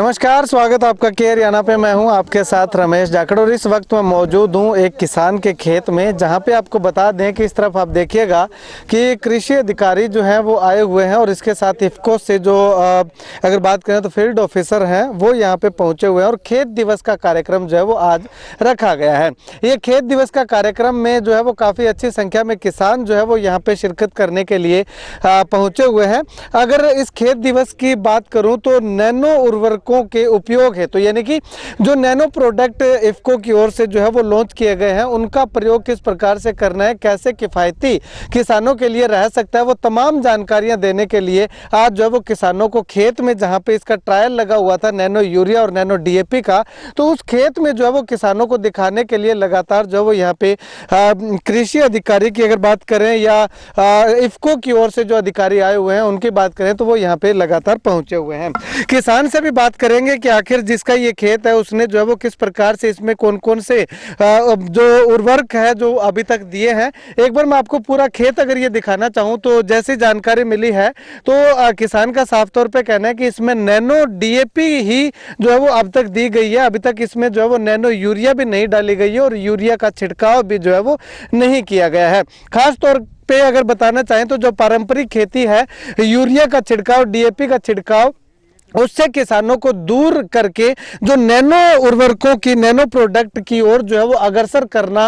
नमस्कार, स्वागत आपका केयर याना पे। मैं हूं आपके साथ रमेश जाखड़ और इस वक्त मैं मौजूद हूं एक किसान के खेत में, जहां पे आपको बता दें कि इस तरफ आप देखिएगा कि कृषि अधिकारी जो हैं वो आए हुए हैं और इसके साथ इफ्को से जो अगर बात करें तो फील्ड ऑफिसर हैं वो यहां पे पहुंचे हुए हैं और खेत दिवस का कार्यक्रम जो है वो आज रखा गया है। ये खेत दिवस का कार्यक्रम में जो है वो काफ़ी अच्छी संख्या में किसान जो है वो यहाँ पे शिरकत करने के लिए पहुँचे हुए हैं। अगर इस खेत दिवस की बात करूँ तो नैनो उर्वरकों के उपयोग है, तो यानी कि जो नैनो प्रोडक्ट इफ्को की ओर से जो है वो लॉन्च किए गए हैं, उनका प्रयोग किस प्रकार से करना है, कैसे किफ़ायती किसानों के लिए रह सकता है, वो तमाम जानकारियां देने के लिए आज जो है वो किसानों को खेत में जहां पे इसका ट्रायल लगा हुआ था नैनो यूरिया और नैनो डीएपी का, तो उस खेत में जो है वो किसानों को दिखाने के लिए लगातार जो है वो यहाँ पे कृषि अधिकारी की अगर बात करें या इफ्को की ओर से जो अधिकारी आए हुए हैं उनकी बात करें तो वो यहाँ पे लगातार पहुंचे हुए हैं। किसान से भी बात करेंगे कि आखिर जिसका ये खेत है उसने जो है वो किस प्रकार से इसमें कौन कौन से जो उर्वरक है जो अभी तक दिए हैं। एक बार मैं आपको पूरा खेत अगर ये दिखाना चाहूँ तो जैसी जानकारी मिली है तो किसान का साफ तौर पे कहना है कि इसमें नैनो डीएपी ही जो है वो अब तक दी गई है, अभी तक इसमें जो है वो नैनो यूरिया भी नहीं डाली गई है और यूरिया का छिड़काव भी जो है वो नहीं किया गया है। खास तौर पे अगर बताना चाहें तो जो पारंपरिक खेती है, यूरिया का छिड़काव, डीएपी का छिड़काव, उससे किसानों को दूर करके जो नैनो उर्वरकों की, नैनो प्रोडक्ट की ओर जो है वो अग्रसर करना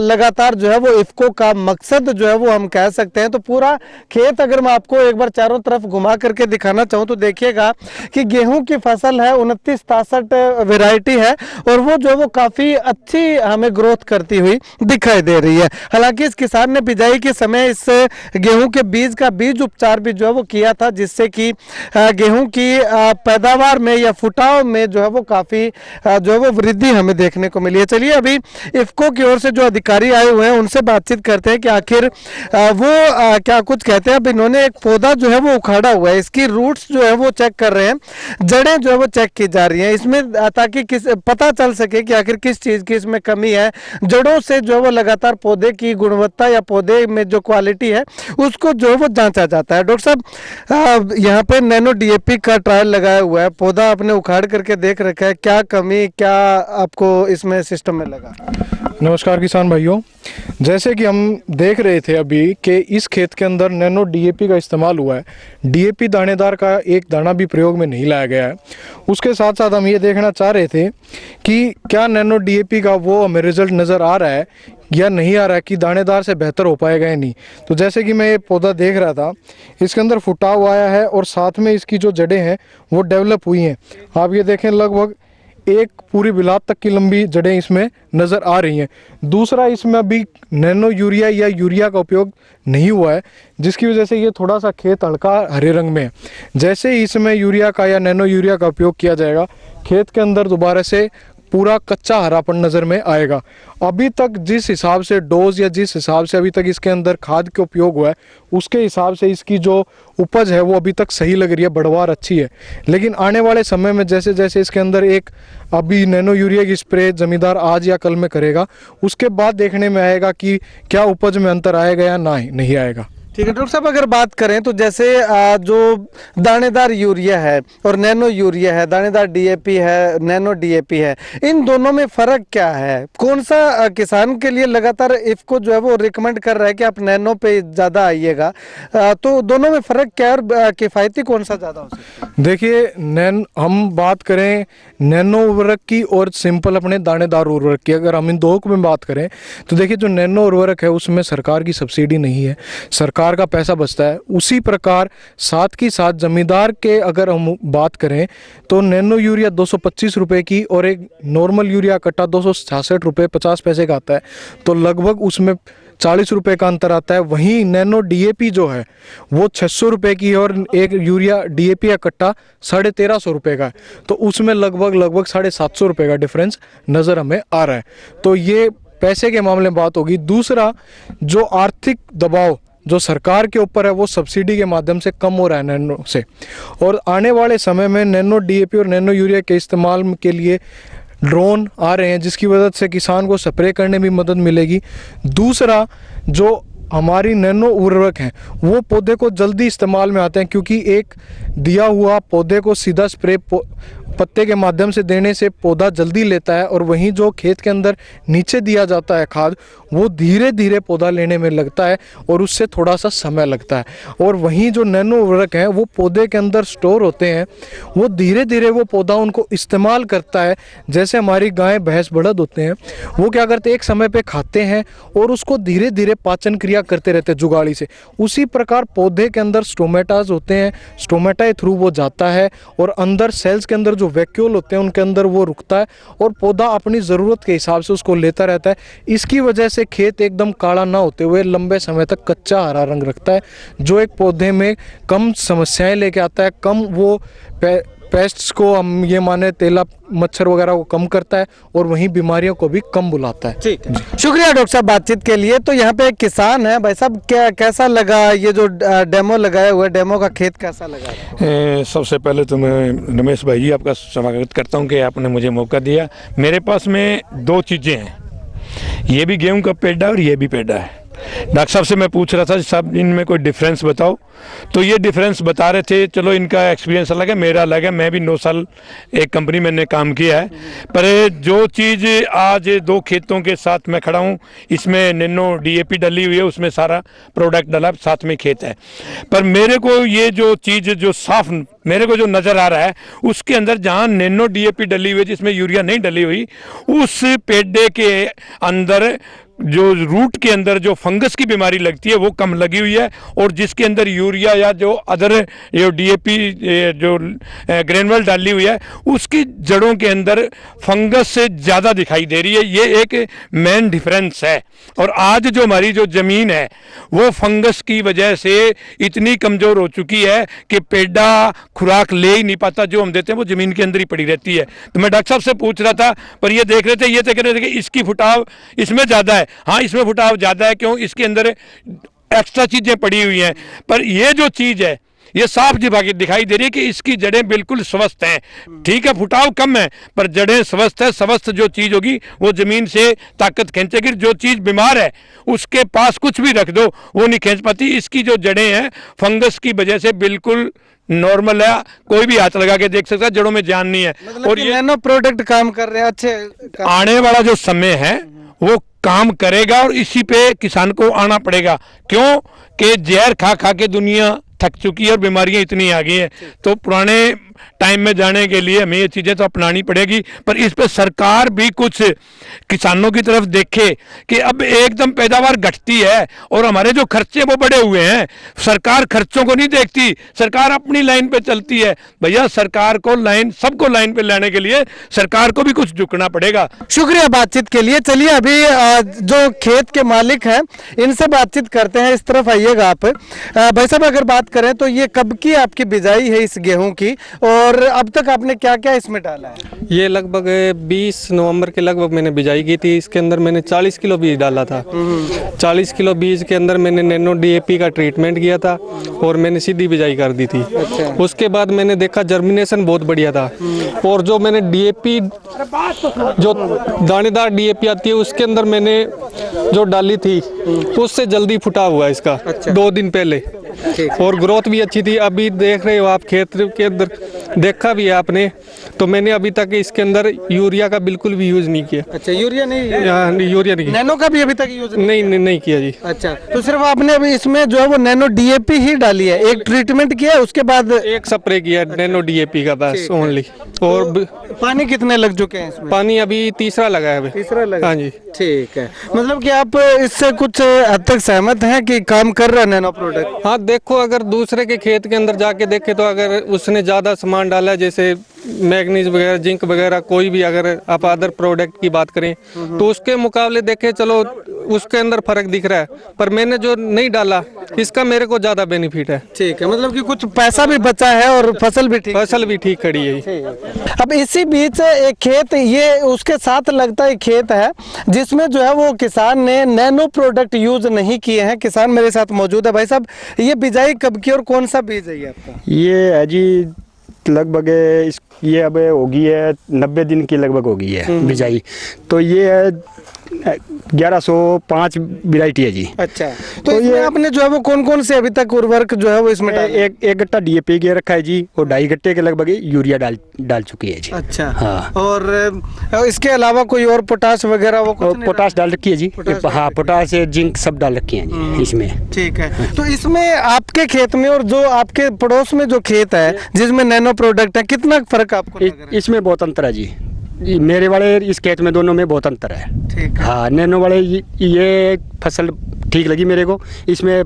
लगातार जो है वो इफ्को का मकसद जो है वो हम कह सकते हैं। तो पूरा खेत अगर मैं आपको एक बार चारों तरफ घुमा करके दिखाना चाहूँ तो देखिएगा कि गेहूं की फसल है, 2963 वैरायटी है और वो जो है वो काफ़ी अच्छी हमें ग्रोथ करती हुई दिखाई दे रही है। हालांकि इस किसान ने बिजाई के समय इस गेहूँ के बीज का बीज उपचार भी जो है वो किया था, जिससे कि गेहूँ की पैदावार में या फुटाव में जो है वो काफ़ी जो है वो वृद्धि हमें देखने को मिली है। चलिए अभी इफ्को की ओर से जो अधिकारी आए हुए हैं उनसे बातचीत करते हैं कि आखिर वो क्या कुछ कहते हैं। अब इन्होंने एक पौधा जो है वो उखाड़ा हुआ है, इसकी रूट्स जो है वो चेक कर रहे हैं, जड़ें जो है वो चेक की जा रही हैं इसमें, ताकि किस पता चल सके कि आखिर किस चीज़ की इसमें कमी है। जड़ों से जो है वो लगातार पौधे की गुणवत्ता या पौधे में जो क्वालिटी है उसको जो है वो जांचा जाता है। डॉक्टर साहब, यहाँ पे नैनो डीएपी का ट्रायल लगाया हुआ है, पौधा आपने उखाड़ करके देख रखा है, क्या कमी, क्या आपको इसमें सिस्टम में लगा? नमस्कार किसान भाइयों, जैसे कि हम देख रहे थे अभी कि इस खेत के अंदर नैनो डीएपी का इस्तेमाल हुआ है। डीएपी दानेदार का एक दाना भी प्रयोग में नहीं लाया गया है। उसके साथ साथ हम ये देखना चाह रहे थे कि क्या नैनो डीएपी का वो हमें रिजल्ट नज़र आ रहा है या नहीं आ रहा है, कि दानेदार से बेहतर हो पाएगा या नहीं। तो जैसे कि मैं ये पौधा देख रहा था, इसके अंदर फुटाव आया है और साथ में इसकी जो जड़ें हैं वो डेवलप हुई हैं। आप ये देखें, लगभग एक पूरी बिलात तक की लंबी जड़ें इसमें नज़र आ रही हैं। दूसरा, इसमें अभी नैनो यूरिया या यूरिया का उपयोग नहीं हुआ है, जिसकी वजह से ये थोड़ा सा खेत हल्का हरे रंग में है। जैसे ही इसमें यूरिया का या नैनो यूरिया का उपयोग किया जाएगा, खेत के अंदर दोबारा से पूरा कच्चा हरापन नज़र में आएगा। अभी तक जिस हिसाब से डोज या जिस हिसाब से अभी तक इसके अंदर खाद के उपयोग हुआ है, उसके हिसाब से इसकी जो उपज है वो अभी तक सही लग रही है, बढ़वार अच्छी है। लेकिन आने वाले समय में जैसे जैसे इसके अंदर एक अभी नैनो यूरिया की स्प्रे जमींदार आज या कल में करेगा, उसके बाद देखने में आएगा कि क्या उपज में अंतर आएगा या नहीं आएगा। ठीक है डॉक्टर साहब, अगर बात करें तो जैसे जो दानेदार यूरिया है और नैनो यूरिया है, दानेदार डीएपी है, नैनो डीएपी है, इन दोनों में फ़र्क क्या है? कौन सा किसान के लिए लगातार इफ्को जो है वो रिकमेंड कर रहा है कि आप नैनो पे ज़्यादा आइएगा, तो दोनों में फ़र्क क्या है और किफ़ायती कौन सा ज़्यादा हो सकता है? देखिए, हम बात करें नैनो उर्वरक की और सिंपल अपने दानेदार उर्वरक की, अगर हम इन दो में बात करें तो देखिए, जो नैनो उर्वरक है उसमें सरकार की सब्सिडी नहीं है, सरकार का पैसा बचता है। उसी प्रकार साथ की साथ जमींदार के अगर हम बात करें तो नैनो यूरिया 225 रुपए की और एक नॉर्मल यूरिया कट्टा 266 रुपये 50 पैसे का आता है, तो लगभग उसमें 40 रुपये का अंतर आता है। वहीं नैनो डीएपी जो है वो 600 रुपये की और एक यूरिया डीएपी का कट्टा 1350 रुपये का है, तो उसमें लगभग 750 रुपये का डिफरेंस नज़र हमें आ रहा है। तो ये पैसे के मामले में बात होगी। दूसरा, जो आर्थिक दबाव जो सरकार के ऊपर है वो सब्सिडी के माध्यम से कम हो रहा है नैनो से, और आने वाले समय में नैनो डीएपी और नैनो यूरिया के इस्तेमाल के लिए ड्रोन आ रहे हैं, जिसकी वजह से किसान को स्प्रे करने में मदद मिलेगी। दूसरा, जो हमारी नैनो उर्वरक हैं वो पौधे को जल्दी इस्तेमाल में आते हैं, क्योंकि एक दिया हुआ पौधे को सीधा स्प्रे पत्ते के माध्यम से देने से पौधा जल्दी लेता है, और वहीं जो खेत के अंदर नीचे दिया जाता है खाद, वो धीरे धीरे पौधा लेने में लगता है और उससे थोड़ा सा समय लगता है। और वहीं जो नैनो उर्वरक हैं वो पौधे के अंदर स्टोर होते हैं, वो धीरे धीरे वो पौधा उनको इस्तेमाल करता है। जैसे हमारी गाय भैंस बड़द होते हैं, वो क्या करते हैं, एक समय पे खाते हैं और उसको धीरे धीरे पाचन क्रिया करते रहते हैं जुगाड़ी से। उसी प्रकार पौधे के अंदर स्टोमेटाज होते हैं, स्टोमेटा थ्रू वो जाता है और अंदर सेल्स के अंदर जो वैक्यूल होते हैं उनके अंदर वो रुकता है और पौधा अपनी ज़रूरत के हिसाब से उसको लेता रहता है। इसकी वजह से खेत एकदम काला ना होते हुए लंबे समय तक कच्चा हरा रंग रखता है, जो एक पौधे में कम समस्याएं लेके आता है, कम वो पेस्ट्स को हम ये माने तेला मच्छर वगैरह को कम करता है और वहीं बीमारियों को भी कम बुलाता है। ठीक है, शुक्रिया डॉक्टर साहब बातचीत के लिए। तो यहाँ पे एक किसान है, भाई साहब कैसा लगा ये जो डेमो लगाया हुआ है, डेमो का खेत कैसा लगा? सबसे पहले तो मैं रमेश भाई जी आपका स्वागत करता हूँ कि आपने मुझे मौका दिया। मेरे पास में दो चीज़ें हैं, ये भी गेहूं का पेड़ा और ये भी पेड़ा है। डॉक्टर साहब से मैं पूछ रहा था साहब इनमें कोई डिफरेंस बताओ, तो ये डिफरेंस बता रहे थे। चलो इनका एक्सपीरियंस अलग है, मेरा अलग है, मैं भी 9 साल एक कंपनी में मैंने काम किया है। पर जो चीज़ आज दो खेतों के साथ मैं खड़ा हूँ, इसमें नैनो DAP डली हुई है, उसमें सारा प्रोडक्ट डला साथ में खेत है। पर मेरे को ये जो चीज़ जो साफ मेरे को जो नज़र आ रहा है, उसके अंदर जहाँ नैनो DAP डली हुई है जिसमें यूरिया नहीं डली हुई, उस पेड़े के अंदर जो रूट के अंदर जो फंगस की बीमारी लगती है वो कम लगी हुई है। और जिसके अंदर यूरिया या जो अदर जो DAP जो ग्रेनुअल डाली हुई है, उसकी जड़ों के अंदर फंगस से ज़्यादा दिखाई दे रही है। ये एक मेन डिफरेंस है। और आज जो हमारी जो ज़मीन है वो फंगस की वजह से इतनी कमज़ोर हो चुकी है कि पेड़ा खुराक ले ही नहीं पाता, जो हम देते हैं वो ज़मीन के अंदर ही पड़ी रहती है। तो मैं डॉक्टर साहब से पूछ रहा था, पर ये देख रहे थे, ये देख रहे थे कि इसकी फुटाव इसमें ज़्यादा है। हाँ, इसमें फुटाव ज़्यादा है, क्यों? इसके अंदर एक्स्ट्रा चीज़ें पड़ी हुई हैं। पर ये जो चीज़ है ये साफ दिखाई दे रही है कि इसकी जड़ें बिल्कुल स्वस्थ हैं। ठीक है, फुटाव कम है पर जड़ें स्वस्थ है। स्वस्थ जो चीज़ होगी वो ज़मीन से ताकत खींचेगी। जो चीज़ बीमार है उसके पास कुछ भी रख दो वो नहीं खींच पाती। इसकी जो जड़ें हैं फंगस की वजह से बिल्कुल नॉर्मल है, कोई भी हाथ लगा के देख सकता है, जड़ों में जान नहीं है। मतलब और ये नैनो प्रोडक्ट काम कर रहे हैं अच्छे। आने वाला जो समय है वो काम करेगा और इसी पे किसान को आना पड़ेगा। क्यों कि जहर खा खा के दुनिया थक चुकी है और बीमारियां इतनी आ गई हैं। तो पुराने टाइम में जाने के लिए हमें ये चीज़ें तो अपनानी पड़ेगी। पर इस पे सरकार भी कुछ किसानों की तरफ देखे कि अब एकदम पैदावार घटती है और हमारे जो खर्चे वो बढ़े हुए हैं। सरकार खर्चों को नहीं देखती, सरकार अपनी लाइन पे चलती है। भैया सरकार को सबको लाइन पे लाने के लिए सरकार को भी कुछ झुकना पड़ेगा। शुक्रिया बातचीत के लिए। चलिए अभी जो खेत के मालिक हैं इनसे बातचीत करते हैं। इस तरफ आइएगा आप। भाई साहब अगर बात करें तो ये कब की आपकी बिजाई है इस गेहूं की, और अब तक आपने क्या क्या इसमें डाला है? ये लगभग 20 नवंबर के लगभग मैंने बिजाई की थी। इसके अंदर मैंने 40 किलो बीज डाला था। 40 किलो बीज के अंदर मैंने नैनो DAP का ट्रीटमेंट किया था और मैंने सीधी बिजाई कर दी थी। उसके बाद मैंने देखा जर्मिनेशन बहुत बढ़िया था। और जो मैंने DAP जो दानेदार DAP आती है उसके अंदर मैंने जो डाली थी उससे जल्दी फुटा हुआ इसका 2 दिन पहले, और ग्रोथ भी अच्छी थी। अभी देख रहे हो आप खेत के अंदर, देखा भी है आपने, तो मैंने अभी तक इसके अंदर यूरिया का बिल्कुल भी यूज नहीं किया। अच्छा, यूरिया नहीं? यूरिया नहीं, नैनो का भी अभी तक यूज नहीं किया जी। अच्छा, तो सिर्फ आपने अभी इसमें जो है वो नैनो DAP ही डाली है, एक ट्रीटमेंट किया उसके बाद एक स्प्रे किया नैनो DAP का बस ओनली। और पानी कितने लग चुके हैं इसमें? पानी अभी तीसरा लगा है। तीसरा लगा? हाँ जी। ठीक है, मतलब कि आप इससे कुछ हद तक सहमत हैं कि काम कर रहा है नैनो प्रोडक्ट? हाँ, देखो अगर दूसरे के खेत के अंदर जाके देखे तो अगर उसने ज़्यादा सामान डाला है, जैसे मैग्नीज वगैरह, जिंक वगैरह, कोई भी अगर आप अदर प्रोडक्ट की बात करें तो उसके मुकाबले देखें, चलो उसके अंदर फर्क दिख रहा है। पर मैंने जो नहीं डाला इसका मेरे को ज़्यादा बेनिफिट है। ठीक है, मतलब कि कुछ पैसा भी बचा है और फसल भी ठीक खड़ी है। अब इसी बीच एक खेत ये उसके साथ लगता है खेत है जिसमें जो है वो किसान ने नैनो प्रोडक्ट यूज नहीं किए हैं। किसान मेरे साथ मौजूद है। भाई साहब ये बिजाई कब की और कौन सा बीज है ये आपका? ये है जी लगभग ये अब होगी है 90 दिन की लगभग होगी है बिजाई। तो ये है 1105 वैरायटी है जी। अच्छा, तो इसमें आपने जो है वो कौन कौन से अभी तक उर्वरक जो है वो इसमें एक गट्टा DAP के रखा है जी, और 2.5 गट्टे के लगभग यूरिया डाल चुकी है जी। अच्छा, हाँ। और इसके अलावा कोई और पोटाश वगैरह वो कुछ नहीं पोटाश डाल रखी है जी। हाँ, पोटाश जिंक सब डाल रखी है जी इसमें। ठीक है, तो इसमें आपके खेत में और जो आपके पड़ोस में जो खेत है जिसमें नैनो प्रोडक्ट है, कितना फर्क आपको लग रहा है? इसमें बहुत अंतर है जी। मेरे वाले इस खेत में दोनों में बहुत अंतर है। ठीक है। हाँ, नैनो वाले ये फसल ठीक लगी मेरे को, इसमें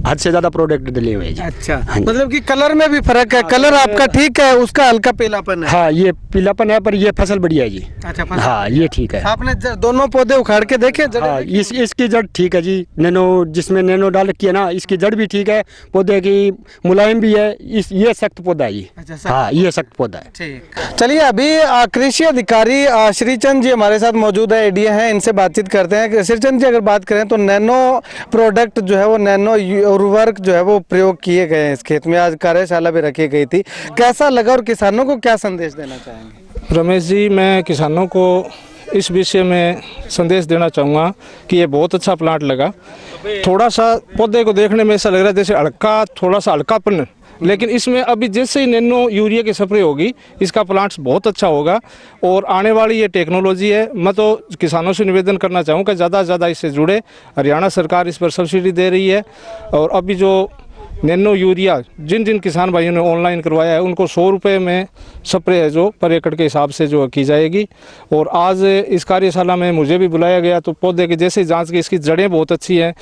हद से ज्यादा प्रोडक्ट डले हुए हैं जी। अच्छा, मतलब कि कलर में भी फर्क है? कलर आपका ठीक है, उसका हल्का पीलापन है। हाँ, ये पीलापन है, पर ये फसल बढ़िया है जी। अच्छा, हाँ, ये ठीक है। आपने दोनों पौधे उखाड़ के देखे? हाँ, इसकी जड़ ठीक है जी। नैनो जिसमें नैनो डाल रखी है ना, इसकी जड़ भी ठीक है, पौधे की मुलायम भी है। ये सख्त पौधा है जी। अच्छा, हाँ, ये सख्त पौधा है। ठीक। चलिए, अभी कृषि अधिकारी श्रीचंद जी हमारे साथ मौजूद है, एडीए हैं, इनसे बातचीत करते हैं। श्रीचंद जी, अगर बात करें तो नैनो प्रोडक्ट जो है वो नैनो उर्वरक जो है वो प्रयोग किए गए हैं इस खेत में, आज कार्यशाला भी रखी गई थी, कैसा लगा और किसानों को क्या संदेश देना चाहेंगे? रमेश जी, मैं किसानों को इस विषय में संदेश देना चाहूँगा कि ये बहुत अच्छा प्लांट लगा। थोड़ा सा पौधे को देखने में ऐसा लग रहा है जैसे हल्का, थोड़ा सा हल्कापन, लेकिन इसमें अभी जैसे ही नैनो यूरिया की स्प्रे होगी, इसका प्लांट बहुत अच्छा होगा। और आने वाली ये टेक्नोलॉजी है, मैं तो किसानों से निवेदन करना चाहूँगा ज़्यादा से ज़्यादा इससे जुड़े। हरियाणा सरकार इस पर सब्सिडी दे रही है, और अभी जो नैनो यूरिया जिन जिन किसान भाइयों ने ऑनलाइन करवाया है उनको 100 रुपये में स्प्रे है जो पर एकड़ के हिसाब से जो की जाएगी। और आज इस कार्यशाला में मुझे भी बुलाया गया, तो पौधे की जैसे जांच की, इसकी जड़ें बहुत अच्छी हैं,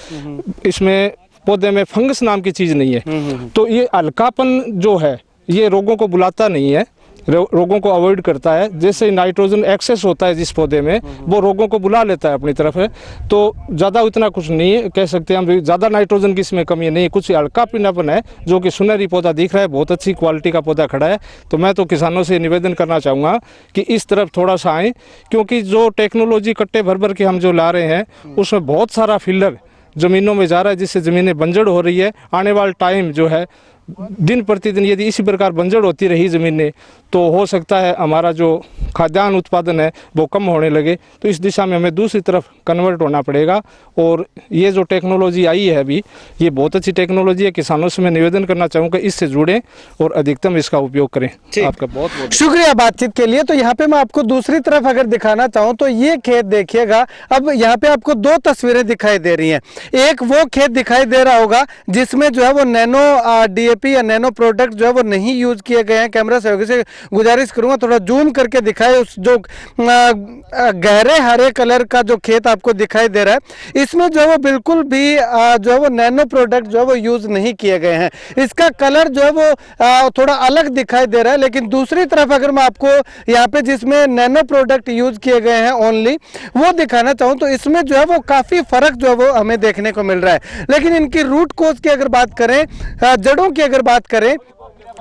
इसमें पौधे में फंगस नाम की चीज़ नहीं है। तो ये हल्कापन जो है ये रोगों को बुलाता नहीं है, रोगों को अवॉइड करता है। जैसे नाइट्रोजन एक्सेस होता है जिस पौधे में, वो रोगों को बुला लेता है अपनी तरफ है। तो ज़्यादा इतना कुछ नहीं है, कह सकते हैं हम, ज़्यादा नाइट्रोजन की इसमें कमी नहीं है, कुछ हल्का पीनापन है, जो कि सुनहरी पौधा दिख रहा है, बहुत अच्छी क्वालिटी का पौधा खड़ा है। तो मैं तो किसानों से निवेदन करना चाहूँगा कि इस तरफ थोड़ा सा आएँ, क्योंकि जो टेक्नोलॉजी कट्टे भर भर के हम जो ला रहे हैं उसमें बहुत सारा फिलर ज़मीनों में जा रहा है, जिससे ज़मीनें बंजर हो रही है। आने वाला टाइम जो है, दिन प्रतिदिन यदि इसी प्रकार बंजर होती रही ज़मीनें, तो हो सकता है हमारा जो खाद्यान्न उत्पादन है वो कम होने लगे। तो इस दिशा में हमें दूसरी तरफ कन्वर्ट होना पड़ेगा। और ये जो टेक्नोलॉजी आई है अभी, ये बहुत अच्छी टेक्नोलॉजी है। किसानों से मैं निवेदन करना चाहूँगा इससे जुड़ें और अधिकतम इसका उपयोग करें। आपका बहुत बहुत शुक्रिया बातचीत के लिए। तो यहाँ पे मैं आपको दूसरी तरफ अगर दिखाना चाहूँ तो ये खेत देखिएगा। अब यहाँ पे आपको 2 तस्वीरें दिखाई दे रही हैं। एक वो खेत दिखाई दे रहा होगा जिसमें जो है वो नैनो DAP या नैनो प्रोडक्ट जो है वो नहीं यूज किए गए हैं। कैमरा सहयोगी से गुजारिश करूंगा थोड़ा जूम करके दिखाए। उस जो गहरे हरे कलर का जो खेत आपको दिखाई दे रहा है, इसमें जो है वो बिल्कुल भी जो है वो नैनो प्रोडक्ट जो है वो यूज नहीं किए गए हैं। इसका कलर जो है वो थोड़ा अलग दिखाई दे रहा है। लेकिन दूसरी तरफ अगर मैं आपको यहाँ पे जिसमें नैनो प्रोडक्ट यूज किए गए हैं ओनली, वो दिखाना चाहूँ तो इसमें जो है वो काफी फर्क जो है वो हमें देखने को मिल रहा है। लेकिन इनकी रूट कोज की अगर बात करें, जड़ों की अगर बात करें,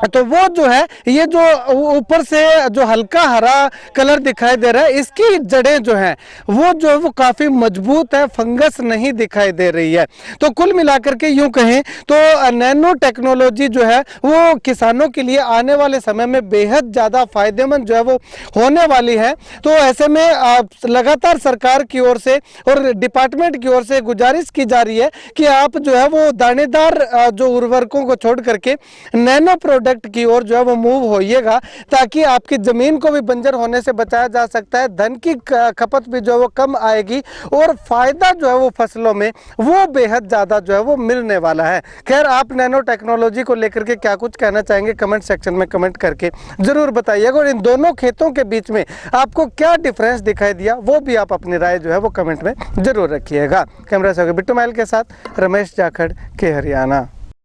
तो वो जो है ये जो ऊपर से जो हल्का हरा कलर दिखाई दे रहा है, इसकी जड़ें जो हैं वो जो है वो काफ़ी मजबूत है, फंगस नहीं दिखाई दे रही है। तो कुल मिलाकर के यूं कहें तो नैनो टेक्नोलॉजी जो है वो किसानों के लिए आने वाले समय में बेहद ज़्यादा फायदेमंद जो है वो होने वाली है। तो ऐसे में लगातार सरकार की ओर से और डिपार्टमेंट की ओर से गुजारिश की जा रही है कि आप जो है वो दानेदार जो उर्वरकों को छोड़ करके नैनो प्रोडक्ट की ओर जो है वो मूव होइएगा, ताकि आपकी जमीन को भी बंजर होने से बचाया जा सकता है, धन की खपत भी जो है वो कम आएगी और फायदा जो है वो फसलों में वो बेहद ज्यादा जो है वो मिलने वाला है। खैर, आप नैनो टेक्नोलॉजी को लेकर के क्या कुछ कहना चाहेंगे, कमेंट सेक्शन में कमेंट करके जरूर बताइएगा। और इन दोनों खेतों के बीच में आपको क्या डिफरेंस दिखाई दिया, वो भी आप अपनी राय जो है वो कमेंट में जरूर रखिएगा। कैमरा से बिट्टू महल के साथ रमेश जाखड़ के हरियाणा।